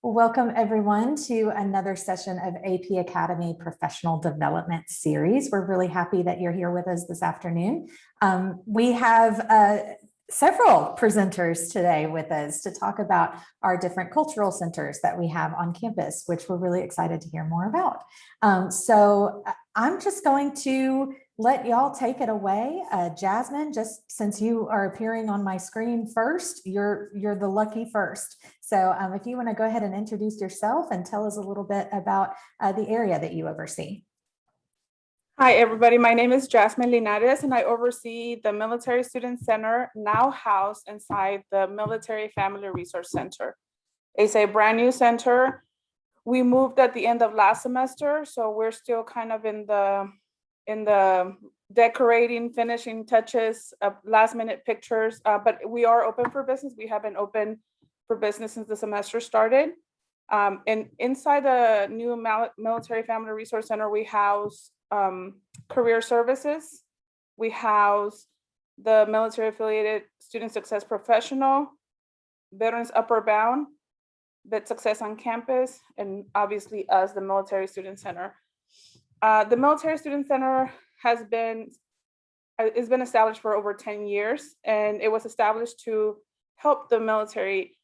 Welcome everyone to another session of AP Academy Professional Development Series. We're really happy that you're here with us this afternoon. We have several presenters today with us to talk about our different cultural centers that we have on campus, which we're really excited to hear more about. So I'm just going to let y'all take it away. Jasmin, just since you are appearing on my screen first, you're the lucky first. So if you want to go ahead and introduce yourself and tell us a little bit about the area that you oversee. Hi, everybody. My name is Jasmin Linares, and I oversee the Military Student Center, now housed inside the Military Family Resource Center. It's a brand new center. We moved at the end of last semester, so we're still kind of in the decorating, finishing touches, last minute pictures, but we are open for business. We have been open for business since the semester started. And inside the new Military Family Resource Center, we house career services. We house the military affiliated student success professional, Veterans Upper Bound, Vet Success on Campus, and obviously us, the Military Student Center. The Military Student Center has been established for over 10 years, and it was established to help the military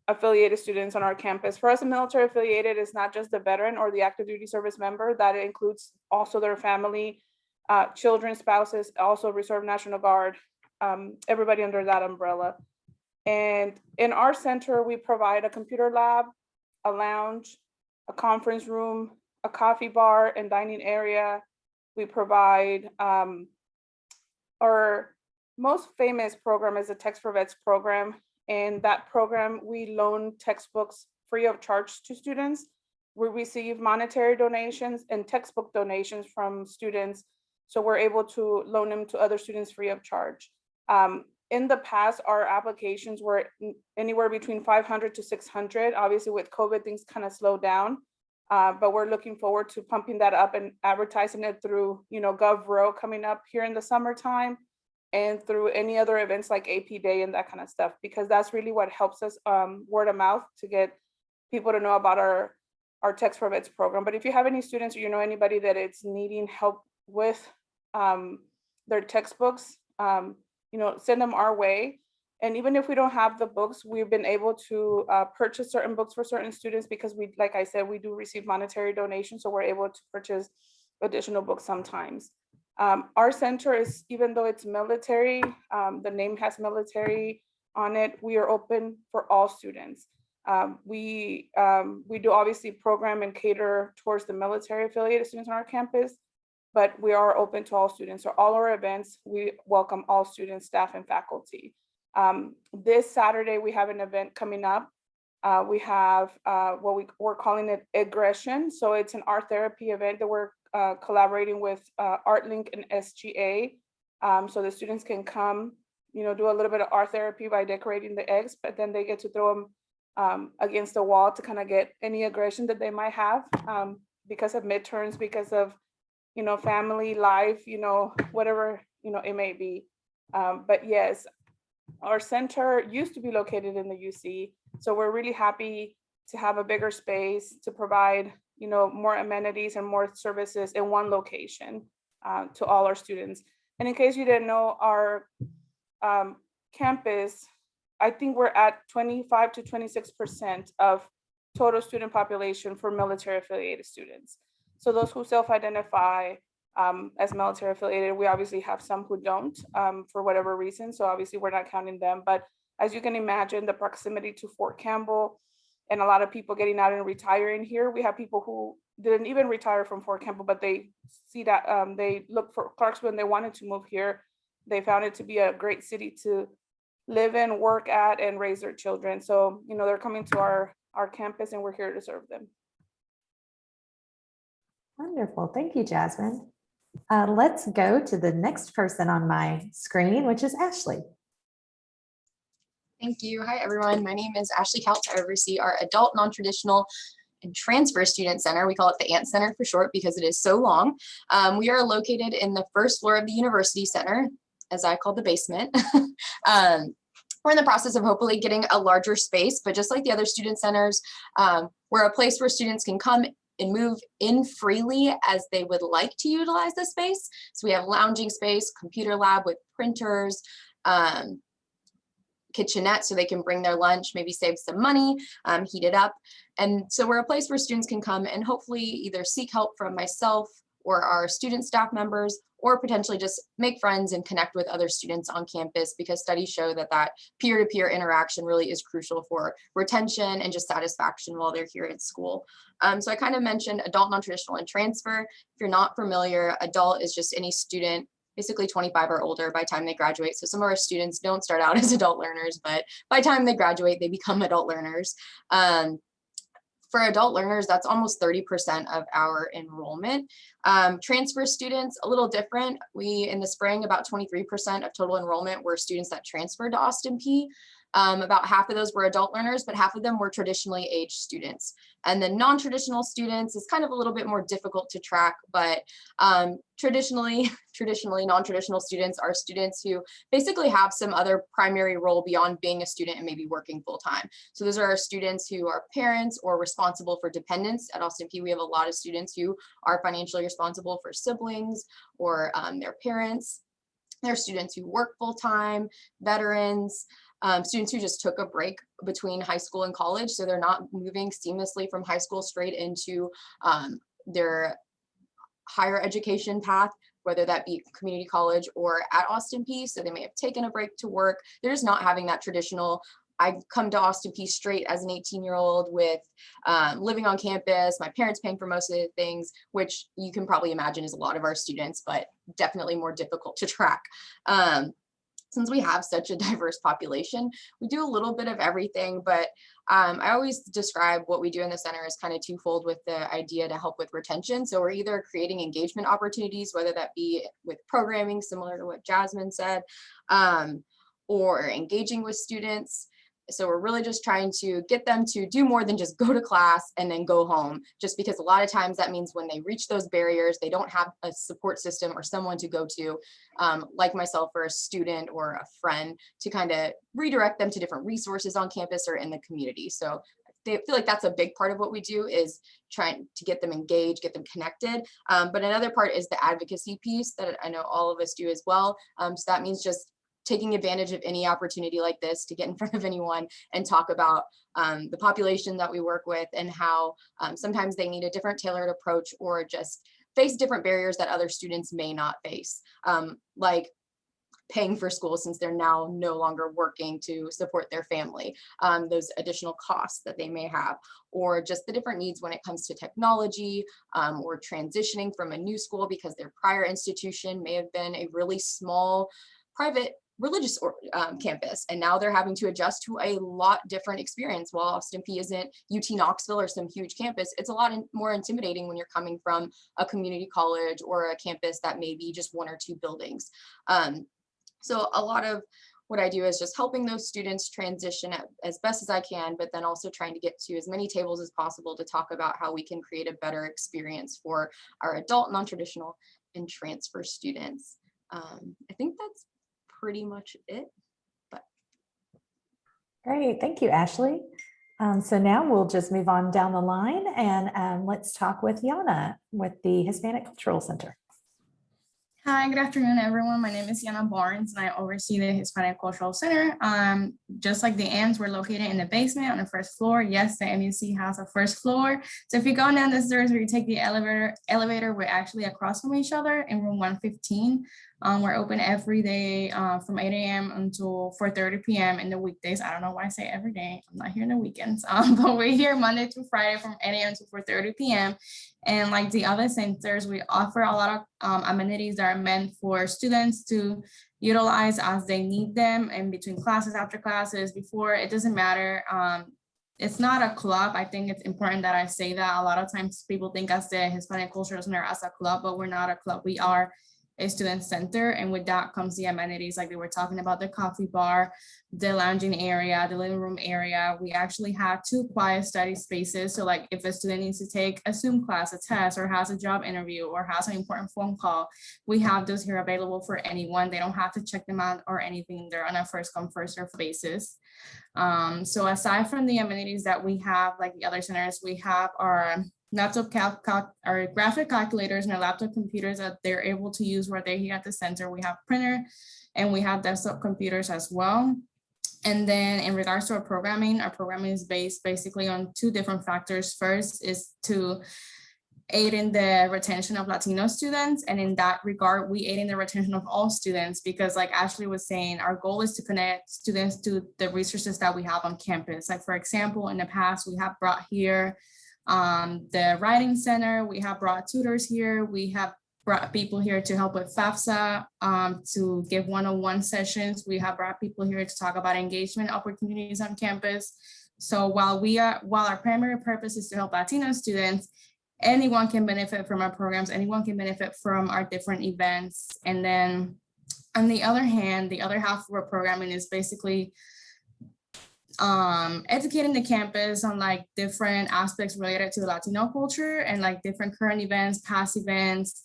affiliated students on our campus. For us, a military affiliated is not just the veteran or the active duty service member, that includes also their family, children, spouses, also Reserve National Guard, everybody under that umbrella. And in our center, we provide a computer lab, a lounge, a conference room, a coffee bar and dining area. We provide our most famous program is the Text for Vets program. In that program, we loan textbooks free of charge to students. We receive monetary donations and textbook donations from students, so we're able to loan them to other students free of charge. In the past, our applications were anywhere between 500 to 600. Obviously, with COVID, things kind of slowed down, but we're looking forward to pumping that up and advertising it through, GovRow coming up here in the summertime, and through any other events like AP Day and that kind of stuff, because that's really what helps us word of mouth to get people to know about our Text for Vets program. But if you have any students or you know anybody that it's needing help with their textbooks, send them our way. And even if we don't have the books, we've been able to purchase certain books for certain students because we, like I said, we do receive monetary donations, so we're able to purchase additional books sometimes. Our center is, even though it's military, the name has military on it, we are open for all students. We do obviously program and cater towards the military affiliated students on our campus, but we are open to all students. So all our events, we welcome all students, staff, and faculty. This Saturday, we have an event coming up. We have what we're calling it Aggression. So it's an art therapy event that we're collaborating with ArtLink and SGA. So the students can come, do a little bit of art therapy by decorating the eggs, but then they get to throw them against the wall to kind of get any aggression that they might have because of midterms, because of, family life, whatever, it may be. But yes, our center used to be located in the UC. So we're really happy to have a bigger space to provide, more amenities and more services in one location to all our students. And in case you didn't know, our campus, I think we're at 25 to 26% of total student population for military affiliated students. So those who self-identify as military affiliated, we obviously have some who don't for whatever reason. So obviously we're not counting them, but as you can imagine, the proximity to Fort Campbell and a lot of people getting out and retiring here. We have people who didn't even retire from Fort Campbell, but they see that they look for Clarksville and they wanted to move here. They found it to be a great city to live in, work at, and raise their children. So, they're coming to our campus and we're here to serve them. Wonderful. Thank you, Jasmin. Let's go to the next person on my screen, which is Ashley. Thank you. Hi, everyone. My name is Ashley Kautz. I oversee our Adult, Non-Traditional, and Transfer Student Center. We call it the ANT Center for short because it is so long. We are located in the first floor of the University Center, as I call the basement. we're in the process of hopefully getting a larger space, but just like the other student centers, we're a place where students can come and move in freely as they would like to utilize the space. So we have lounging space, computer lab with printers, kitchenette so they can bring their lunch, maybe save some money, heat it up. And so we're a place where students can come and hopefully either seek help from myself or our student staff members, or potentially just make friends and connect with other students on campus, because studies show that that peer-to-peer interaction really is crucial for retention and just satisfaction while they're here at school. So I kind of mentioned adult, non-traditional, and transfer. If you're not familiar, adult is just any student basically 25 or older by the time they graduate. So some of our students don't start out as adult learners, but by the time they graduate, they become adult learners. For adult learners, that's almost 30% of our enrollment. Transfer students, a little different. We, in the spring, about 23% of total enrollment were students that transferred to Austin Peay. About half of those were adult learners, but half of them were traditionally aged students. And then non-traditional students is kind of a little bit more difficult to track, but traditionally, non-traditional students are students who basically have some other primary role beyond being a student and maybe working full-time. So those are our students who are parents or responsible for dependents. At Austin Peay, we have a lot of students who are financially responsible for siblings or their parents. There are students who work full-time, veterans, students who just took a break between high school and college, so they're not moving seamlessly from high school straight into their higher education path, whether that be community college or at Austin Peay. So they may have taken a break to work. They're just not having that traditional, I come to Austin Peay straight as an 18-year-old with living on campus, my parents paying for most of the things, which you can probably imagine is a lot of our students, but definitely more difficult to track. Since we have such a diverse population, we do a little bit of everything, but I always describe what we do in the center as kind of twofold with the idea to help with retention. So we're either creating engagement opportunities, whether that be with programming, similar to what Jasmin said, or engaging with students. So we're really just trying to get them to do more than just go to class and then go home, just because a lot of times that means when they reach those barriers, they don't have a support system or someone to go to, like myself or a student or a friend, to kind of redirect them to different resources on campus or in the community. So they feel like that's a big part of what we do, is trying to get them engaged, get them connected. But another part is the advocacy piece that I know all of us do as well. So that means just taking advantage of any opportunity like this to get in front of anyone and talk about the population that we work with and how sometimes they need a different tailored approach or just face different barriers that other students may not face, like paying for school since they're now no longer working to support their family, those additional costs that they may have, or just the different needs when it comes to technology, or transitioning from a new school because their prior institution may have been a really small private religious campus, and now they're having to adjust to a lot different experience. While Austin Peay isn't UT Knoxville or some huge campus, it's a lot more intimidating when you're coming from a community college or a campus that may be just one or two buildings. So a lot of what I do is just helping those students transition as best as I can, but then also trying to get to as many tables as possible to talk about how we can create a better experience for our adult, non-traditional, and transfer students. I think that's pretty much it. But great, thank you, Ashley. So now we'll just move on down the line and let's talk with Yana with the Hispanic Cultural Center. Hi, good afternoon, everyone. My name is Yana Barnes, and I oversee the Hispanic Cultural Center. Just like the AMS, we're located in the basement on the first floor. Yes, the MUC has a first floor. So if you go down the stairs or you take the elevator, we're actually across from each other in room 115. We're open every day from 8 a.m. until 4:30 p.m. in the weekdays. I don't know why I say every day. I'm not here in the weekends, but we're here Monday to Friday from 8 a.m. to 4:30 p.m. And like the other centers, we offer a lot of amenities that are meant for students to utilize as they need them, and between classes, after classes, before, it doesn't matter. It's not a club. I think it's important that I say that. A lot of times people think as the Hispanic Cultural Center as a club, but we're not a club. We are a student center. And with that comes the amenities, like we were talking about, the coffee bar, the lounging area, the living room area. We actually have 2 quiet study spaces. So like if a student needs to take a Zoom class, a test, or has a job interview, or has an important phone call, we have those here available for anyone. They don't have to check them out or anything. They're on a first come, first serve basis. So aside from the amenities that we have, like the other centers, we have our our graphic calculators and our laptop computers that they're able to use where they're here at the center. We have printer and we have desktop computers as well. And then in regards to our programming is based basically on 2 different factors. First is to aid in the retention of Latino students. And in that regard, we aid in the retention of all students, because like Ashley was saying, our goal is to connect students to the resources that we have on campus. Like for example, in the past, we have brought here the writing center, we have brought tutors here, we have brought people here to help with FAFSA, to give one-on-one sessions. We have brought people here to talk about engagement opportunities on campus. So while our primary purpose is to help Latino students, anyone can benefit from our programs, anyone can benefit from our different events. And then on the other hand, the other half of our programming is basically educating the campus on like different aspects related to the Latino culture and like different current events, past events,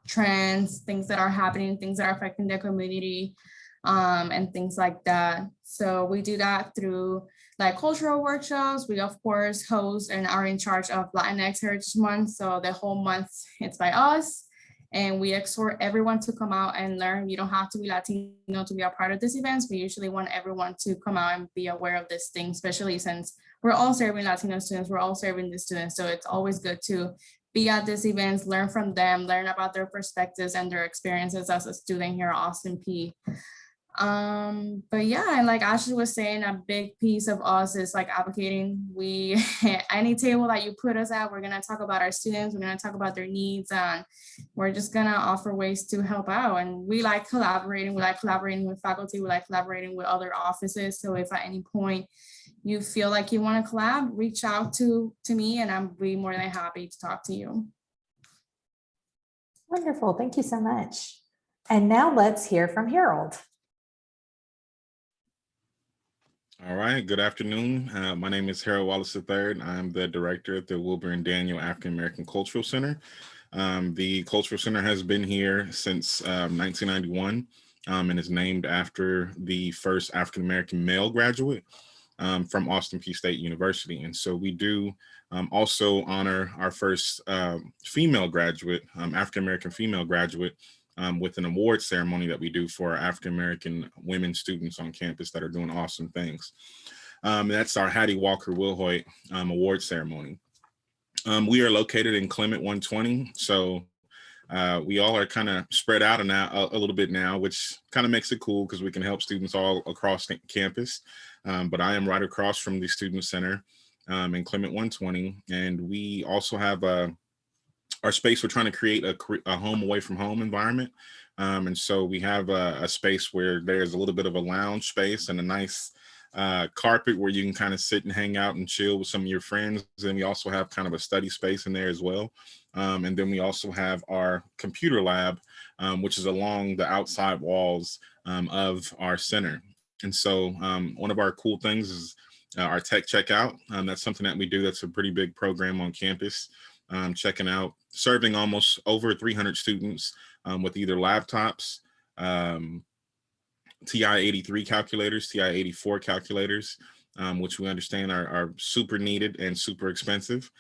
trends, things that are happening, things that are affecting the community, and things like that. So we do that through like cultural workshops. We of course host and are in charge of Latinx Heritage Month. So the whole month it's by us. And we exhort everyone to come out and learn. You don't have to be Latino to be a part of these events. We usually want everyone to come out and be aware of this thing, especially since we're all serving Latino students, we're all serving the students. So it's always good to be at these events, learn from them, learn about their perspectives and their experiences as a student here at Austin P. But yeah, and like Ashley was saying, a big piece of us is like advocating. Any table that you put us at, we're gonna talk about our students, we're gonna talk about their needs, and we're just gonna offer ways to help out. And we like collaborating with faculty, we like collaborating with other offices. So if at any point you feel like you want to collab, reach out to me and I'm be more than happy to talk to you. Wonderful, thank you so much. And now let's hear from Harold. All right, good afternoon. My name is Harold Wallace III. I'm the director at the Wilbur and Daniel African American Cultural Center. The Cultural Center has been here since 1991 and is named after the first African American male graduate from Austin Peay State University. And so we do also honor our first female graduate, African American female graduate, with an award ceremony that we do for our African-American women students on campus that are doing awesome things. That's our Hattie Walker Wilhoit award ceremony. We are located in Clement 120, so we all are kind of spread out a little bit now, which kind of makes it cool because we can help students all across the campus. But I am right across from the Student Center in Clement 120, and we also have our space. We're trying to create a home away from home environment. And so we have a space where there's a little bit of a lounge space and a nice carpet where you can kind of sit and hang out and chill with some of your friends. And we also have kind of a study space in there as well. And then we also have our computer lab, which is along the outside walls of our center. And so one of our cool things is our tech checkout. That's something that we do. That's a pretty big program on campus. Checking out, serving almost over 300 students with either laptops, TI-83 calculators, TI-84 calculators, which we understand are super needed and super expensive.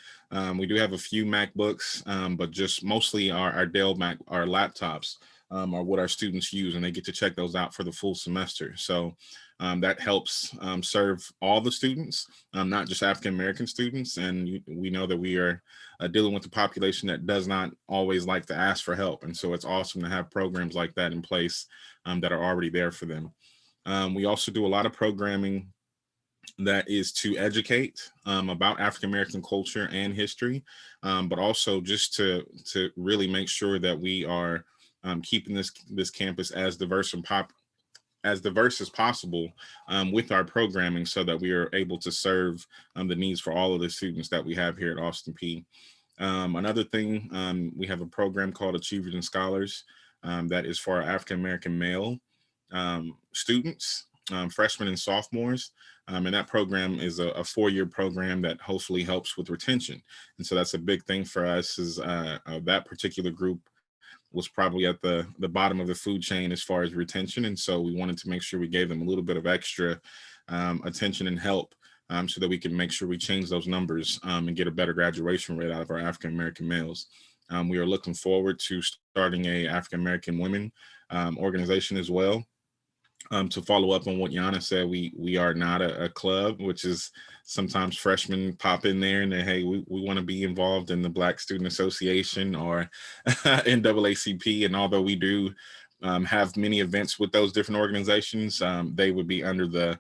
We do have a few MacBooks, but just mostly our Dell our laptops are what our students use, and they get to check those out for the full semester. So that helps serve all the students, not just African-American students. And we know that we are dealing with a population that does not always like to ask for help. And so it's awesome to have programs like that in place that are already there for them. We also do a lot of programming that is to educate about African-American culture and history, but also just to really make sure that we are keeping this campus as diverse as possible with our programming, so that we are able to serve the needs for all of the students that we have here at Austin Peay. Another thing, we have a program called Achievers and Scholars, that is for our African-American male students, freshmen and sophomores. And that program is a 4-year program that hopefully helps with retention. And so that's a big thing for us, is that particular group was probably at the bottom of the food chain as far as retention. And so we wanted to make sure we gave them a little bit of extra attention and help, so that we can make sure we change those numbers and get a better graduation rate out of our African-American males. We are looking forward to starting a African-American women organization as well. To follow up on what Yana said, we are not a club, which is sometimes freshmen pop in there and they, hey, we want to be involved in the Black Student Association or NAACP. And although we do have many events with those different organizations, they would be under the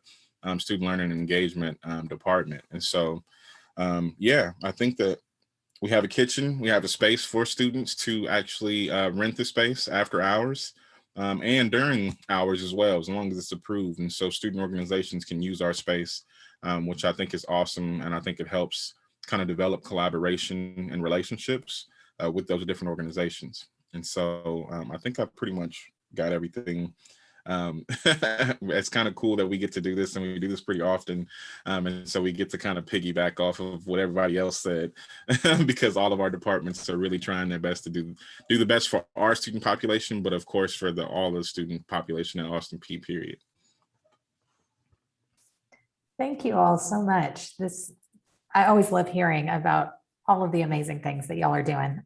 Student Learning and Engagement department. And so, yeah, I think that we have a kitchen, we have a space for students to actually rent the space after hours. And during hours as well, as long as it's approved. And so student organizations can use our space, which I think is awesome. And I think it helps kind of develop collaboration and relationships with those different organizations. And so I think I pretty much got everything. It's kind of cool that we get to do this, and we do this pretty often. And so we get to kind of piggyback off of what everybody else said, because all of our departments are really trying their best to do the best for our student population, but of course for all the student population at Austin P, period. Thank you all so much. I always love hearing about all of the amazing things that y'all are doing.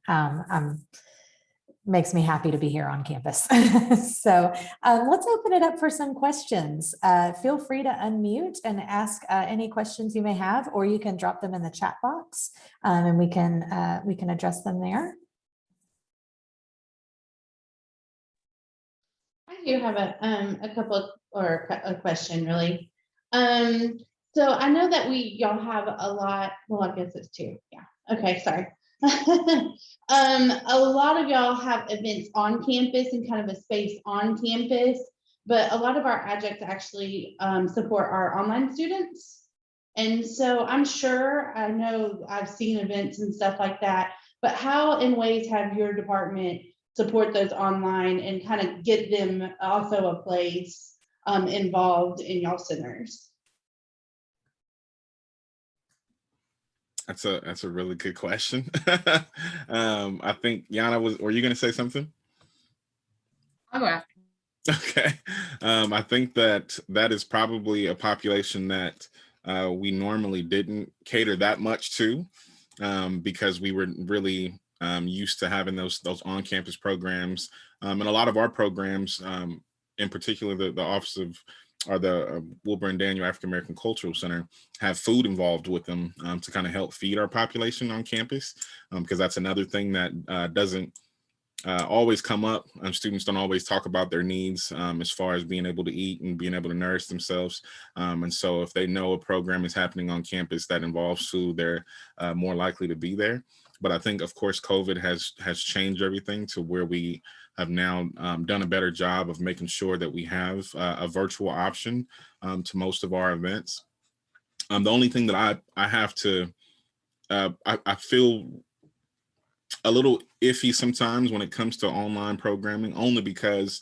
Makes me happy to be here on campus. So let's open it up for some questions. Feel free to unmute and ask any questions you may have, or you can drop them in the chat box, and we can address them there. I do have a couple, or a question really. So I know that y'all have a lot, well, I guess it's 2. Yeah. Okay. Sorry. A lot of y'all have events on campus and kind of a space on campus, but a lot of our adjuncts actually support our online students. And so I'm sure, I know I've seen events and stuff like that, but how in ways have your department support those online and kind of get them also a place involved in y'all centers? That's a really good question. I think Yana, were you going to say something? I'll go after. Okay. I think that is probably a population that we normally didn't cater that much to, because we were really used to having those on-campus programs. And a lot of our programs, in particular the Office of, or the Wilbur and Daniel African-American Cultural Center, have food involved with them to kind of help feed our population on campus, because that's another thing that doesn't always come up. Students don't always talk about their needs as far as being able to eat and being able to nourish themselves. And so if they know a program is happening on campus that involves food, they're more likely to be there. But I think, of course, COVID has changed everything to where we have now done a better job of making sure that we have a virtual option to most of our events. The only thing that I have to, I feel a little iffy sometimes when it comes to online programming, only because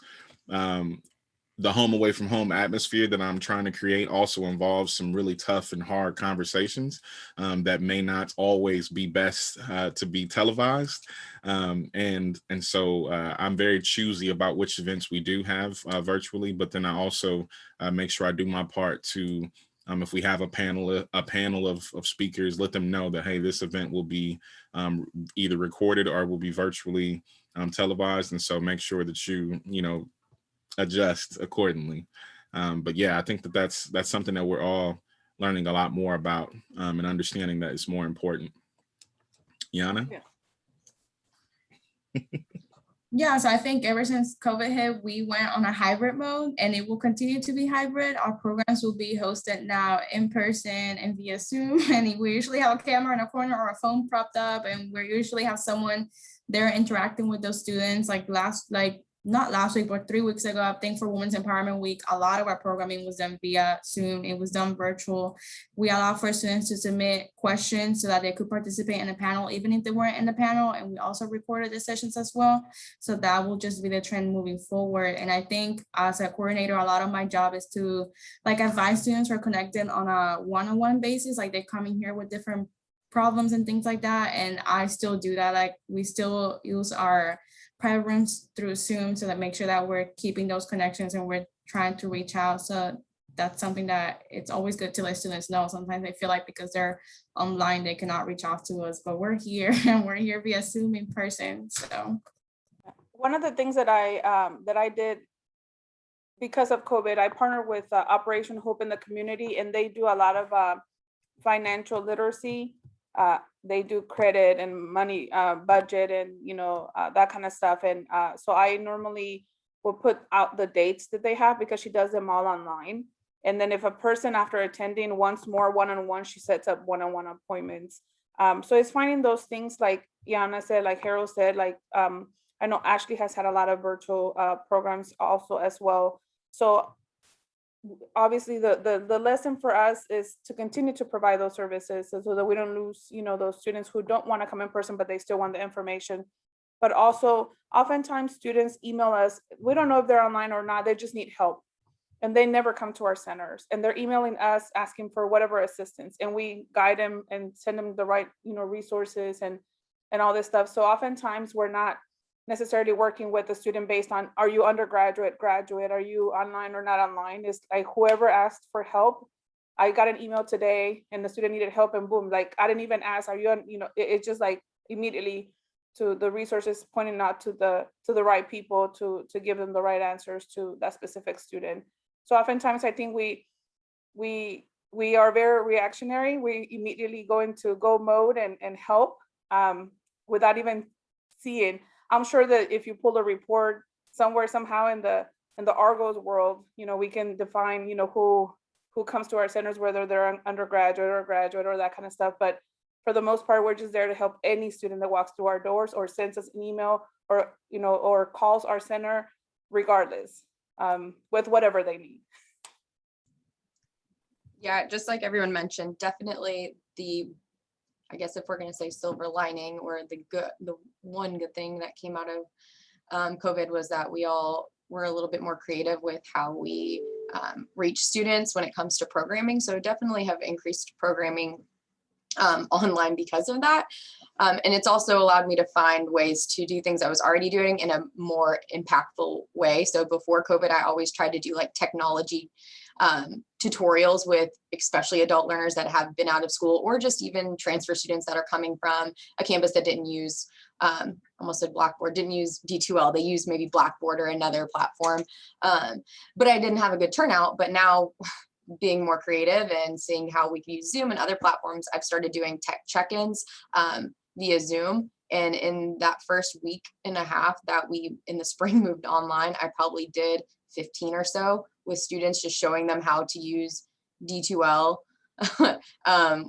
the home away from home atmosphere that I'm trying to create also involves some really tough and hard conversations that may not always be best to be televised. And so I'm very choosy about which events we do have virtually, but then I also make sure I do my part to, if we have a panel of speakers, let them know that, hey, this event will be either recorded or will be virtually televised. And so make sure that you adjust accordingly. But yeah, I think that's something that we're all learning a lot more about and understanding that it's more important. Yana? Yeah. Yeah, so I think ever since COVID hit, we went on a hybrid mode, and it will continue to be hybrid. Our programs will be hosted now in person and via Zoom, and we usually have a camera in a corner or a phone propped up, and we usually have someone there interacting with those students. Like not last week, but 3 weeks ago, I think for Women's Empowerment Week, a lot of our programming was done via Zoom. It was done virtual. We allow for students to submit questions so that they could participate in the panel, even if they weren't in the panel. And we also recorded the sessions as well. So that will just be the trend moving forward. And I think as a coordinator, a lot of my job is to like advise students who are connected on a one-on-one basis, like they come in here with different problems and things like that. And I still do that. Like we still use our private rooms through Zoom so that make sure that we're keeping those connections and we're trying to reach out. So that's something that it's always good to let students know. Sometimes they feel like because they're online, they cannot reach out to us, but we're here and we're here via Zoom in person. So one of the things that I did because of COVID, I partnered with Operation Hope in the Community, and they do a lot of financial literacy. They do credit and money budget and that kind of stuff. And so I normally will put out the dates that they have because she does them all online. And then if a person after attending wants more one-on-one, she sets up one-on-one appointments. So it's finding those things like Yana said, like Harold said, like I know Ashley has had a lot of virtual programs also as well. So obviously the lesson for us is to continue to provide those services so that we don't lose, those students who don't want to come in person, but they still want the information. But also oftentimes students email us, we don't know if they're online or not, they just need help. And they never come to our centers and they're emailing us asking for whatever assistance, and we guide them and send them the right, resources and all this stuff. So oftentimes we're not necessarily working with the student based on, are you undergraduate, graduate, are you online or not online? It's like whoever asked for help. I got an email today and the student needed help, and boom, like I didn't even ask, are you on, it's just like immediately to the resources pointing out to the right people to give them the right answers to that specific student. So oftentimes I think we are very reactionary. We immediately go into go mode and help without even seeing. I'm sure that if you pull a report somewhere, somehow in the Argos world, we can define, who comes to our centers, whether they're an undergraduate or graduate or that kind of stuff. But for the most part, we're just there to help any student that walks through our doors or sends us an email or, or calls our center regardless, with whatever they need. Yeah, just like everyone mentioned, definitely I guess if we're going to say silver lining or the one good thing that came out of COVID was that we all were a little bit more creative with how we reach students when it comes to programming. So definitely have increased programming online because of that. And it's also allowed me to find ways to do things I was already doing in a more impactful way. So before COVID, I always tried to do like technology tutorials with especially adult learners that have been out of school, or just even transfer students that are coming from a campus that didn't use, almost said Blackboard, didn't use D2L. They used maybe Blackboard or another platform. But I didn't have a good turnout. But now being more creative and seeing how we can use Zoom and other platforms, I've started doing tech check-ins via Zoom. And in that first week and a half that we in the spring moved online, I probably did 15 or so with students, just showing them how to use D2L,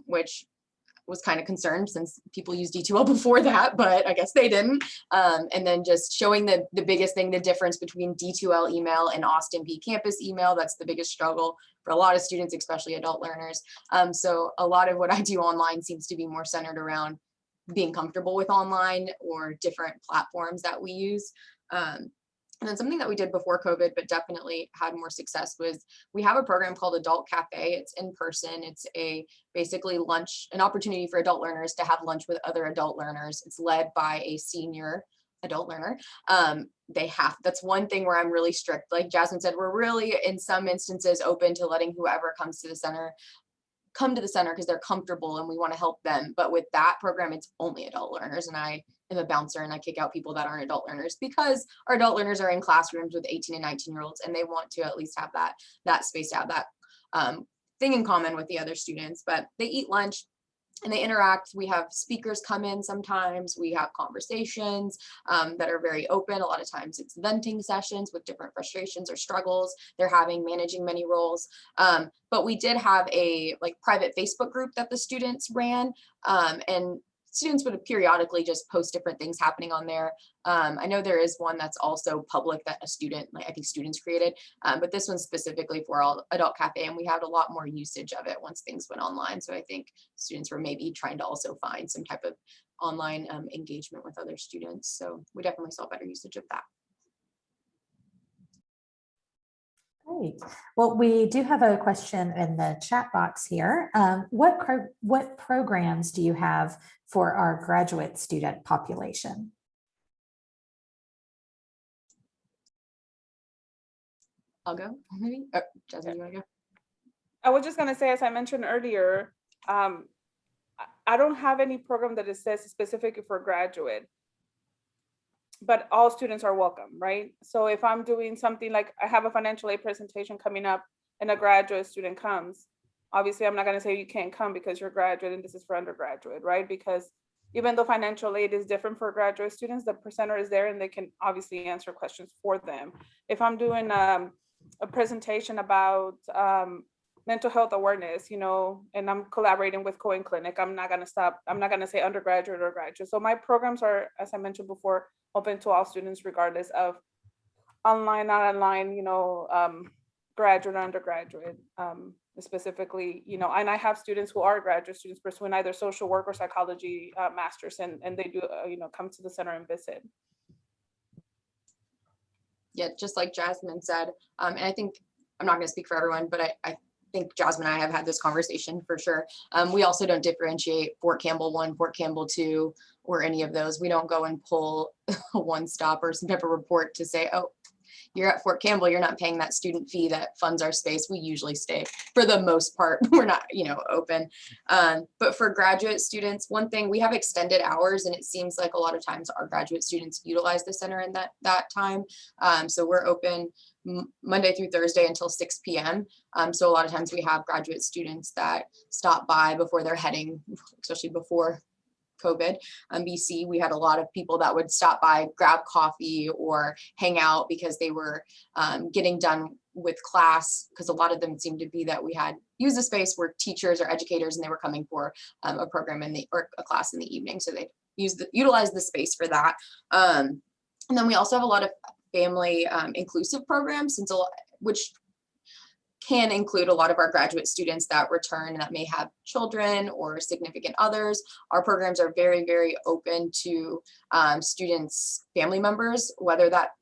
which was kind of concerned since people used D2L before that, but I guess they didn't. And then just showing the biggest thing, the difference between D2L email and Austin Peay campus email. That's the biggest struggle for a lot of students, especially adult learners. So a lot of what I do online seems to be more centered around being comfortable with online or different platforms that we use. And then something that we did before COVID, but definitely had more success, was we have a program called Adult Cafe. It's in person. It's basically lunch, an opportunity for adult learners to have lunch with other adult learners. It's led by a senior adult learner. That's one thing where I'm really strict. Like Jasmin said, we're really in some instances open to letting whoever comes to the center come to the center because they're comfortable and we want to help them. But with that program, it's only adult learners, and I am a bouncer and I kick out people that aren't adult learners, because our adult learners are in classrooms with 18 and 19-year-olds, and they want to at least have that space to have that thing in common with the other students. But they eat lunch and they interact. We have speakers come in sometimes. We have conversations that are very open. A lot of times it's venting sessions with different frustrations or struggles they're having managing many roles. But we did have a private Facebook group that the students ran. And students would periodically just post different things happening on there. I know there is one that's also public that a student, like I think students created, but this one's specifically for all adult cafe, and we had a lot more usage of it once things went online. So I think students were maybe trying to also find some type of online engagement with other students. So we definitely saw better usage of that. Great. Well, we do have a question in the chat box here. What programs do you have for our graduate student population? I'll go, maybe. Oh, Jasmine, you want to go? I was just gonna say, as I mentioned earlier, I don't have any program that it says specifically for graduate, but all students are welcome, right? So if I'm doing something like I have a financial aid presentation coming up and a graduate student comes, obviously I'm not gonna say you can't come because you're graduate and this is for undergraduate, right? Because even though financial aid is different for graduate students, the presenter is there and they can obviously answer questions for them. If I'm doing a presentation about mental health awareness, you know, and I'm collaborating with Cohen Clinic, I'm not gonna say undergraduate or graduate. So my programs are, as I mentioned before, open to all students regardless of online, not online, you know, graduate or undergraduate, specifically, you know, and I have students who are graduate students pursuing either social work or psychology masters, and they do, you know, come to the center and visit. Yeah, just like Jasmine said, and I think, I'm not going to speak for everyone, but I think Jasmine and I have had this conversation for sure. We also don't differentiate Fort Campbell 1, Fort Campbell 2, or any of those. We don't go and pull a one stop or some type of report to say, oh, you're at Fort Campbell, you're not paying that student fee that funds our space. We usually stay, for the most part, we're not, you know, open. But for graduate students, one thing, we have extended hours, and it seems like a lot of times our graduate students utilize the center in that time. So we're open Monday through Thursday until 6 p.m. So a lot of times we have graduate students that stop by before they're heading, especially before COVID. BC, we had a lot of people that would stop by, grab coffee or hang out because they were getting done with class, because a lot of them seemed to be that we had used the space were teachers or educators, and they were coming for a program or a class in the evening. So they utilize the space for that. And then we also have a lot of family inclusive programs, which can include a lot of our graduate students that return that may have children or significant others. Our programs are very, very open to students' family members, whether that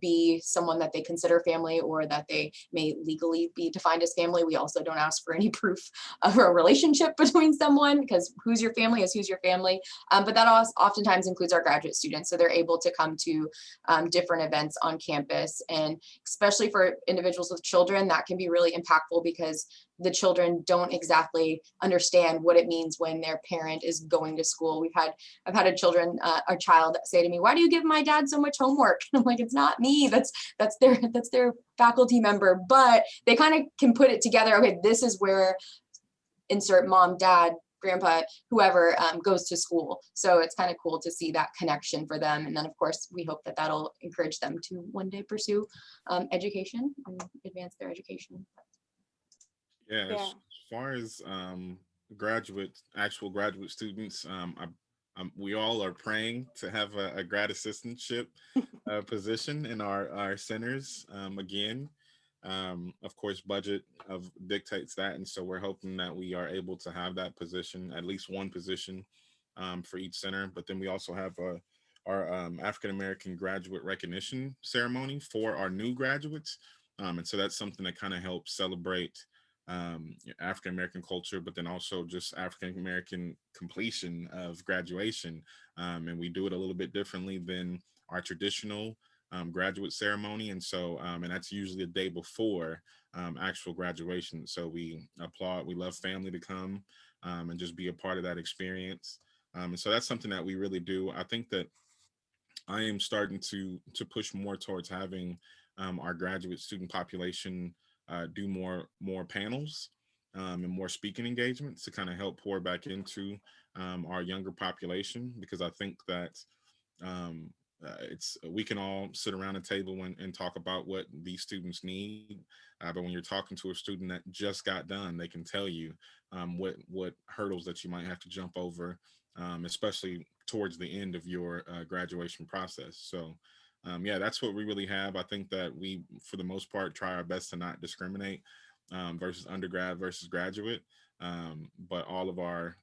be someone that they consider family or that they may legally be defined as family. We also don't ask for any proof of a relationship between someone, because who's your family is who's your family. But that oftentimes includes our graduate students. So they're able to come to different events on campus. And especially for individuals with children, that can be really impactful because the children don't exactly understand what it means when their parent is going to school. I've had a child say to me, "Why do you give my dad so much homework?" And I'm like, "It's not me, that's their faculty member." But they kind of can put it together. Okay, this is where insert mom, dad, grandpa, whoever goes to school. So it's kind of cool to see that connection for them. And then of course, we hope that that'll encourage them to one day pursue education and advance their education. Yeah, as far as actual graduate students, we all are praying to have a grad assistantship position in our centers again. Of course, budget dictates that, and so we're hoping that we are able to have that position, at least one position for each center. But then we also have our African-American graduate recognition ceremony for our new graduates, and so that's something that kind of helps celebrate African-American culture, but then also just African-American completion of graduation. And we do it a little bit differently than our traditional graduate ceremony. And so, and that's usually a day before actual graduation. So we love family to come and just be a part of that experience. And so that's something that we really do. I think that I am starting to push more towards having our graduate student population do more panels and more speaking engagements to kind of help pour back into our younger population, because I think that we can all sit around a table and talk about what these students need, but when you're talking to a student that just got done, they can tell you what hurdles that you might have to jump over, especially towards the end of your graduation process. So yeah, that's what we really have. I think that we, for the most part, try our best to not discriminate versus undergrad versus graduate, but all of our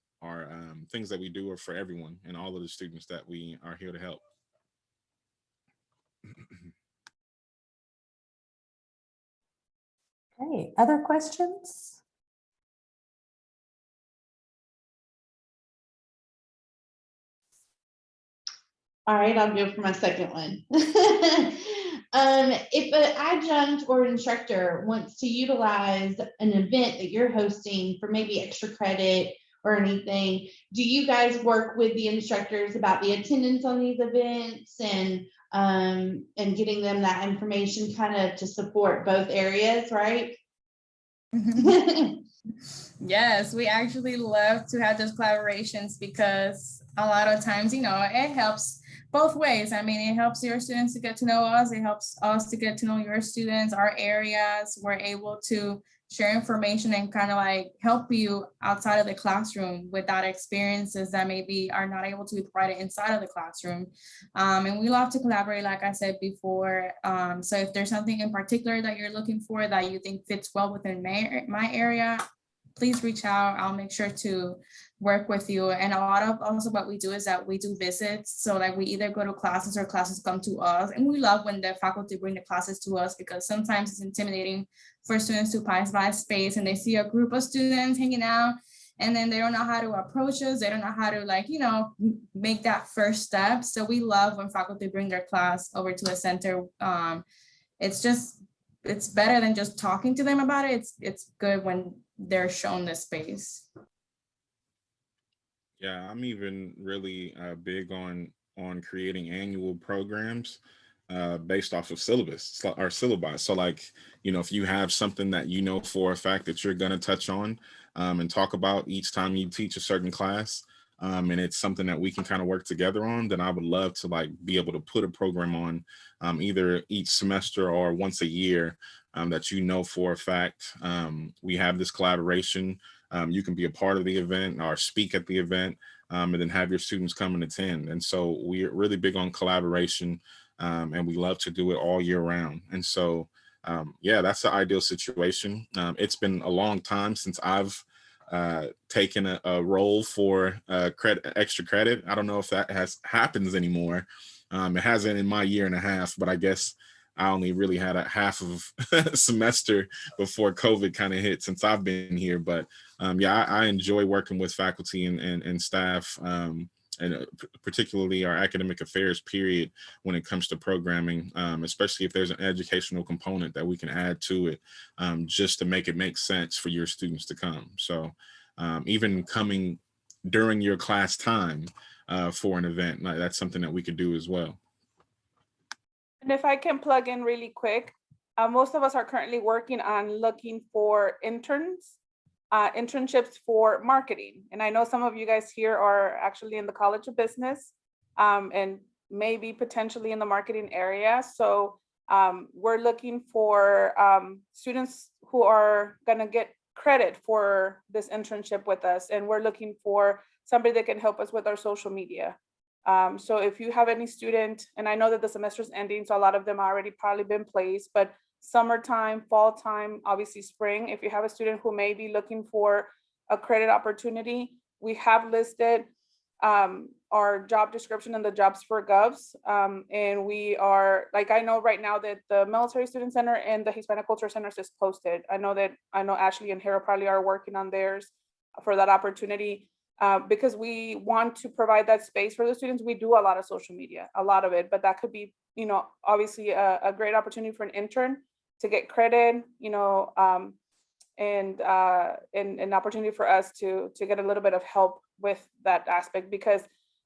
things that we do are for everyone and all of the students that we are here to help. Okay, other questions? All right, I'll go for my second one. If an adjunct or instructor wants to utilize an event that you're hosting for maybe extra credit or anything, do you guys work with the instructors about the attendance on these events and getting them that information kind of to support both areas, right? Yes, we actually love to have those collaborations because a lot of times, it helps both ways. I mean, it helps your students to get to know us. It helps us to get to know your students, our areas. We're able to share information and kind of like help you outside of the classroom with that experiences that maybe are not able to be provided inside of the classroom. And we love to collaborate, like I said before. So if there's something in particular that you're looking for that you think fits well within my area, please reach out. I'll make sure to work with you. And a lot of also what we do is that we do visits. So like we either go to classes or classes come to us. And we love when the faculty bring the classes to us because sometimes it's intimidating for students to pass by space and they see a group of students hanging out and then they don't know how to approach us. They don't know how to make that first step. So we love when faculty bring their class over to a center. It's better than just talking to them about it. It's good when they're shown the space. Yeah, I'm even really big on creating annual programs based off of syllabus or syllabi. So like, if you have something that for a fact that you're going to touch on and talk about each time you teach a certain class, and it's something that we can kind of work together on, then I would love to be able to put a program on either each semester or once a year that for a fact we have this collaboration. You can be a part of the event or speak at the event and then have your students come and attend. And so we're really big on collaboration and we love to do it all year round. And so, yeah, that's the ideal situation. It's been a long time since I've taken a role for extra credit. I don't know if that happens anymore. It hasn't in my year and a half, but I guess I only really had a half of semester before COVID kind of hit since I've been here. But yeah, I enjoy working with faculty and staff, and particularly our academic affairs period when it comes to programming, especially if there's an educational component that we can add to it just to make it make sense for your students to come. So even coming during your class time for an event, that's something that we could do as well. And if I can plug in really quick, most of us are currently working on looking for internships for marketing. And I know some of you guys here are actually in the College of Business and maybe potentially in the marketing area. So we're looking for students who are gonna get credit for this internship with us. And we're looking for somebody that can help us with our social media. So if you have any student, and I know that the semester's ending, so a lot of them already probably been placed, but summertime, fall time, obviously spring, if you have a student who may be looking for a credit opportunity, we have listed our job description in the Jobs for Govs. And we are, I know right now that the Military Student Center and the Hispanic Culture Center is posted. I know Ashley and Harold probably are working on theirs for that opportunity. Because we want to provide that space for the students. We do a lot of social media, a lot of it, but that could be, obviously a great opportunity for an intern to get credit, and an opportunity for us to get a little bit of help with that aspect. Because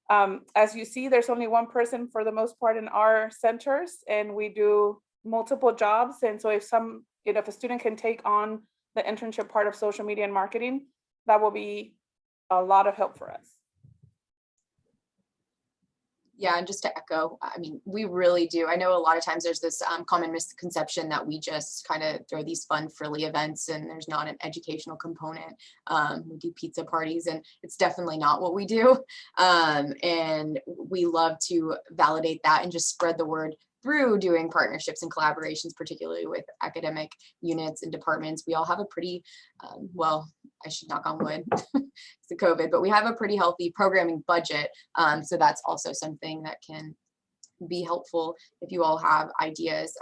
as you see, there's only one person for the most part in our centers, and we do multiple jobs. And so if a student can take on the internship part of social media and marketing, that will be a lot of help for us. Yeah, and just to echo, I mean, we really do. I know a lot of times there's this common misconception that we just kind of throw these fun, frilly events and there's not an educational component. We do pizza parties, and it's definitely not what we do. And we love to validate that and just spread the word through doing partnerships and collaborations, particularly with academic units and departments. We all have a pretty, well, I should knock on wood, it's the COVID, but we have a pretty healthy programming budget. So that's also something that can be helpful if you all have ideas.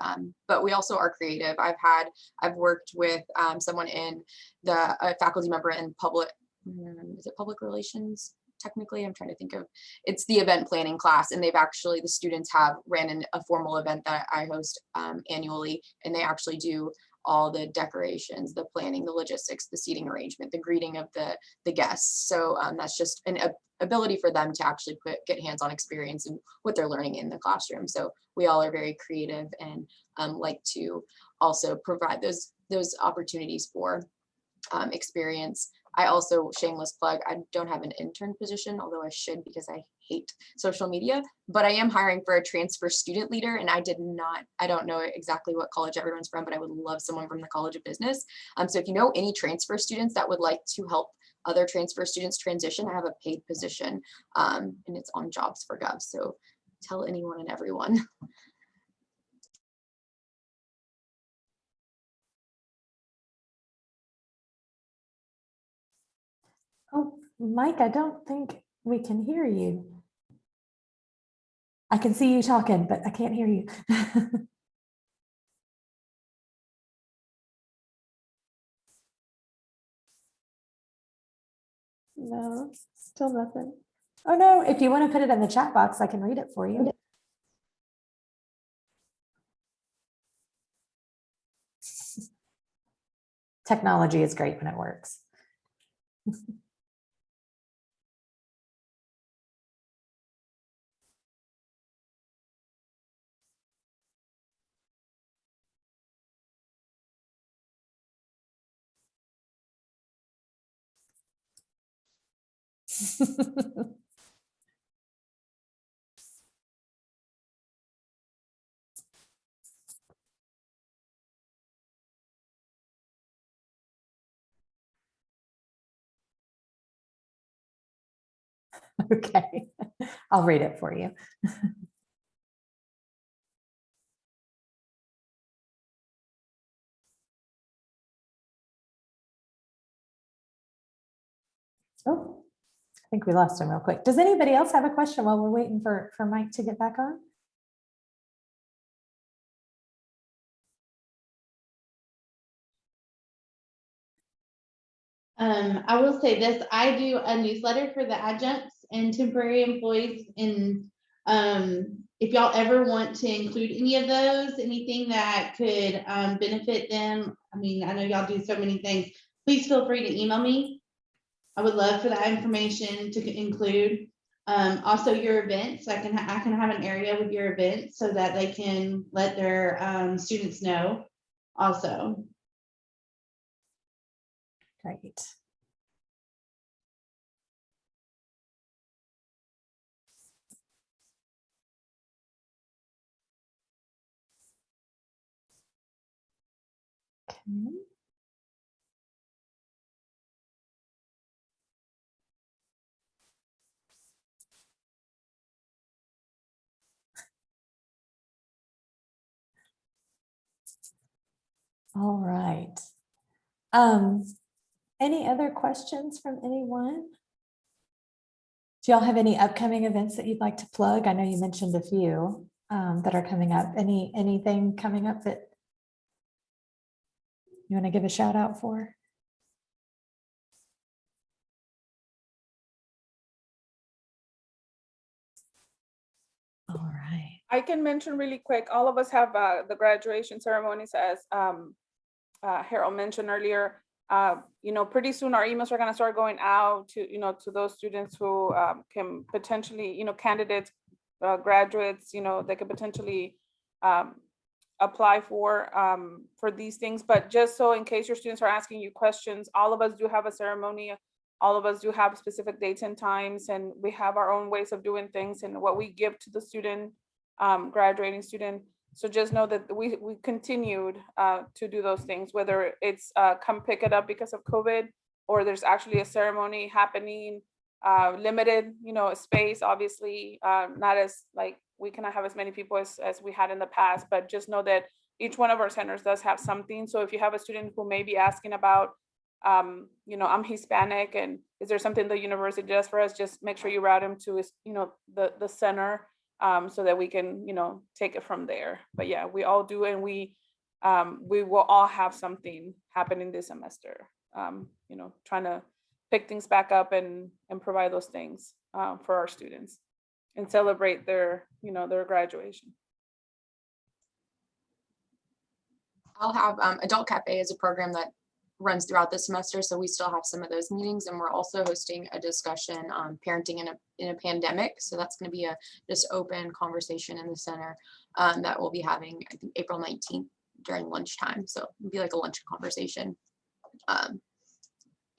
But we also are creative. I've worked with someone in a faculty member in public, is it public relations? Technically, I'm trying to think of, it's the event planning class, and they've actually, the students have ran a formal event that I host annually, and they actually do all the decorations, the planning, the logistics, the seating arrangement, the greeting of the guests. So that's just an ability for them to actually get hands-on experience in what they're learning in the classroom. So we all are very creative and like to also provide those opportunities for experience. I also, shameless plug, I don't have an intern position, although I should because I hate social media, but I am hiring for a transfer student leader, and I don't know exactly what college everyone's from, but I would love someone from the College of Business. So if you know any transfer students that would like to help other transfer students transition, I have a paid position, and it's on Jobs for Gov. So tell anyone and everyone. Oh, Mike, I don't think we can hear you. I can see you talking, but I can't hear you. No, still nothing. Oh no, if you want to put it in the chat box, I can read it for you. Technology is great when it works. Okay, I'll read it for you. Oh, I think we lost him real quick. Does anybody else have a question while we're waiting for Mike to get back on? I will say this, I do a newsletter for the adjuncts and temporary employees, and if y'all ever want to include any of those, anything that could benefit them, I mean, I know y'all do so many things, please feel free to email me. I would love for that information to include. Also your events, I can have an area with your events so that they can let their students know also. Great. Okay. All right. Any other questions from anyone? Do y'all have any upcoming events that you'd like to plug? I know you mentioned a few that are coming up. Anything coming up that you want to give a shout out for? All right. I can mention really quick, all of us have the graduation ceremonies, as Harold mentioned earlier. Pretty soon our emails are going to start going out to, to those students who can potentially, candidates, graduates, they could potentially apply for these things. But just so in case your students are asking you questions, all of us do have a ceremony all of us do have specific dates and times, and we have our own ways of doing things and what we give to the student, graduating student. So just know that we continued to do those things, whether it's come pick it up because of COVID, or there's actually a ceremony happening, limited, space, obviously, not as like we cannot have as many people as we had in the past, but just know that each one of our centers does have something. So if you have a student who may be asking about, I'm Hispanic, and is there something the university does for us? Just make sure you route them to, the center, so that we can, take it from there. But yeah, we all do, and we will all have something happening this semester. Trying to pick things back up and provide those things for our students and celebrate their graduation. I'll have Adult Cafe is a program that runs throughout the semester, so we still have some of those meetings, and we're also hosting a discussion on parenting in a pandemic. So that's going to be a just open conversation in the center that we'll be having, I think, April 19th during lunchtime. So it'll be like a lunch conversation.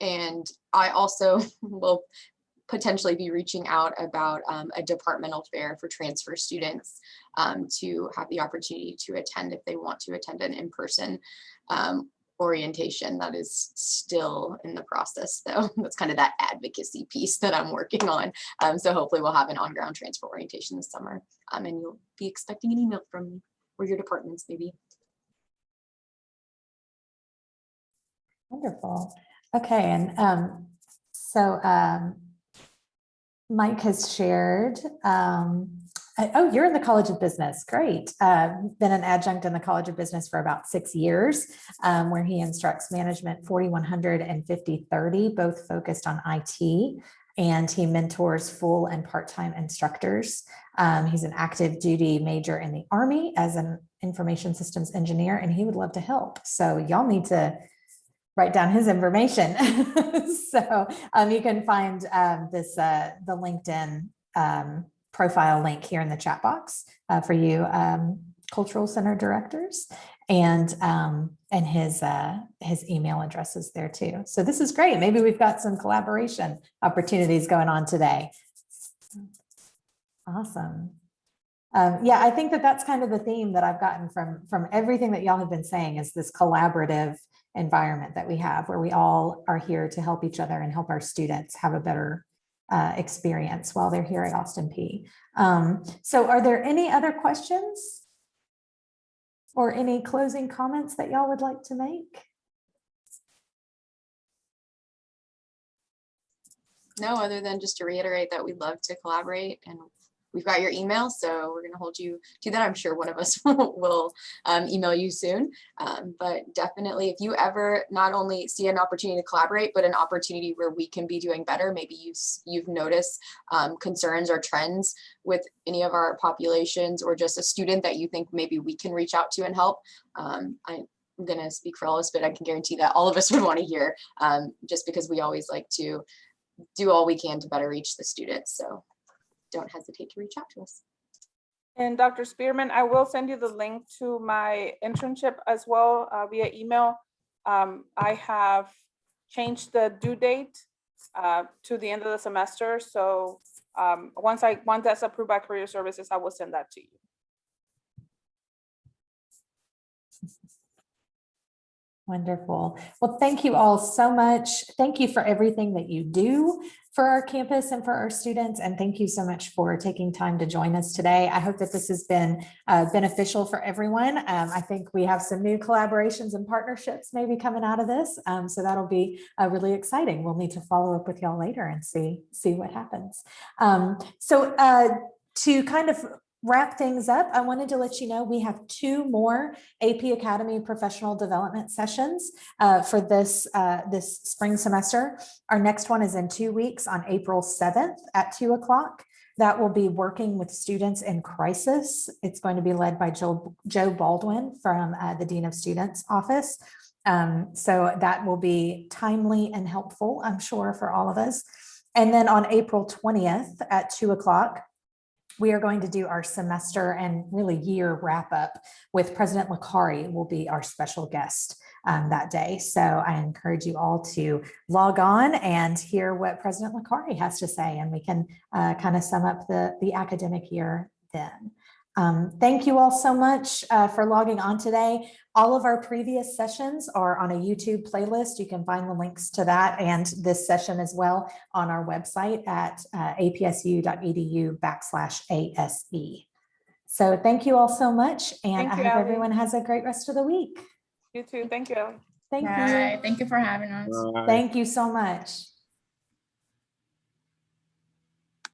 And I also will potentially be reaching out about a departmental fair for transfer students to have the opportunity to attend if they want to attend an in-person orientation. That is still in the process, though. That's kind of that advocacy piece that I'm working on. So hopefully we'll have an on-ground transfer orientation this summer, and you'll be expecting an email from me or your departments maybe. Wonderful. Okay, and so Mike has shared, oh, you're in the College of Business, great. Been an adjunct in the College of Business for about 6 years, where he instructs management 4100 and 5030, both focused on IT, and he mentors full and part-time instructors. He's an active duty major in the Army as an information systems engineer, and he would love to help. So y'all need to write down his information. So you can find the LinkedIn profile link here in the chat box for you cultural center directors, and his email address is there too. So this is great. Maybe we've got some collaboration opportunities going on today. Awesome. Yeah, I think that's kind of the theme that I've gotten from everything that y'all have been saying, is this collaborative environment that we have, where we all are here to help each other and help our students have a better experience while they're here at Austin Peay. So are there any other questions or any closing comments that y'all would like to make? No, other than just to reiterate that we'd love to collaborate, and we've got your email, so we're going to hold you to that. I'm sure one of us will email you soon. But definitely, if you ever not only see an opportunity to collaborate, but an opportunity where we can be doing better, maybe you've noticed concerns or trends with any of our populations, or just a student that you think maybe we can reach out to and help. I'm going to speak for all of us, but I can guarantee that all of us would want to hear, just because we always like to do all we can to better reach the students. So don't hesitate to reach out to us. And Dr. Spearman, I will send you the link to my internship as well via email. I have changed the due date to the end of the semester. So once that's approved by Career Services, I will send that to you. Wonderful. Well, thank you all so much. Thank you for everything that you do for our campus and for our students. And thank you so much for taking time to join us today. I hope that this has been beneficial for everyone. I think we have some new collaborations and partnerships maybe coming out of this. So that'll be really exciting. We'll need to follow up with y'all later and see what happens. To kind of wrap things up, I wanted to let you know we have 2 more AP Academy professional development sessions for this spring semester. Our next one is in 2 weeks on April 7th at 2 o'clock. That will be working with students in crisis. It's going to be led by Joe Baldwin from the Dean of Students office. So that will be timely and helpful, I'm sure, for all of us. And then on April 20th at 2 o'clock, we are going to do our semester and really year wrap up with President Licari will be our special guest that day. So I encourage you all to log on and hear what President Licari has to say, and we can kind of sum up the academic year then. Thank you all so much for logging on today. All of our previous sessions are on a YouTube playlist. You can find the links to that and this session as well on our website at apsu.edu/ASE. So thank you all so much. And Thank I you, hope Ally. everyone has a great rest of the week. You too. Thank you, Ally. Thank Bye. you. Thank you for having us. Bye. Thank you so much.